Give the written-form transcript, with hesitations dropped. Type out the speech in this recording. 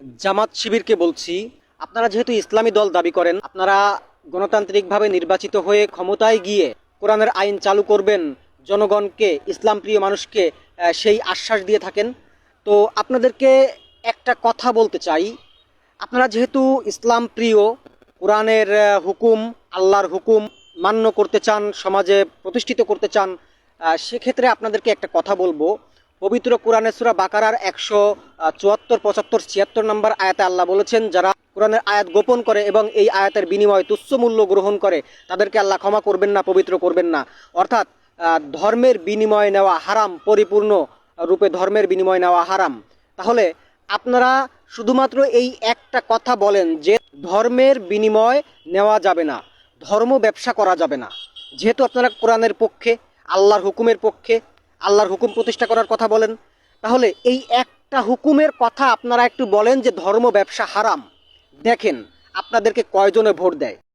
জামাত শিবিরকে বলছি, আপনারা যেহেতু ইসলামী দল দাবি করেন, আপনারা গণতান্ত্রিকভাবে নির্বাচিত হয়ে ক্ষমতায় গিয়ে কোরআনের আইন চালু করবেন, জনগণকে, ইসলাম প্রিয় মানুষকে সেই আশ্বাস দিয়ে থাকেন। তো আপনাদেরকে একটা কথা বলতে চাই, আপনারা যেহেতু ইসলাম প্রিয়, কোরআনের হুকুম, আল্লাহর হুকুম মান্য করতে চান, সমাজে প্রতিষ্ঠিত করতে চান, সেক্ষেত্রে আপনাদেরকে একটা কথা বলবো। পবিত্র কোরআনে সূরা বাকারার 174, 75, 76 নম্বর আয়াতে আল্লাহ বলেছেন, যারা কোরআনের আয়াত গোপন করে এবং এই আয়াতের বিনিময়ে তুচ্ছ মূল্য গ্রহণ করে তাদেরকে আল্লাহ ক্ষমা করবেন না, পবিত্র করবেন না। অর্থাৎ ধর্মের বিনিময় নেওয়া হারাম, পরিপূর্ণ রূপে ধর্মের বিনিময় নেওয়া হারাম। তাহলে আপনারা শুধুমাত্র এই একটা কথা বলেন যে ধর্মের বিনিময় নেওয়া যাবে না, ধর্ম ব্যবসা করা যাবে না। যেহেতু আপনারা কোরআনের পক্ষে, আল্লাহর হুকুমের পক্ষে, আল্লাহর হুকুম প্রতিষ্ঠা করার কথা বলেন, তাহলে এই একটা হুকুমের কথা আপনারা একটু বলেন যে ধর্ম ব্যবসা হারাম। দেখেন আপনাদেরকে কয়জনে ভোট দেয়।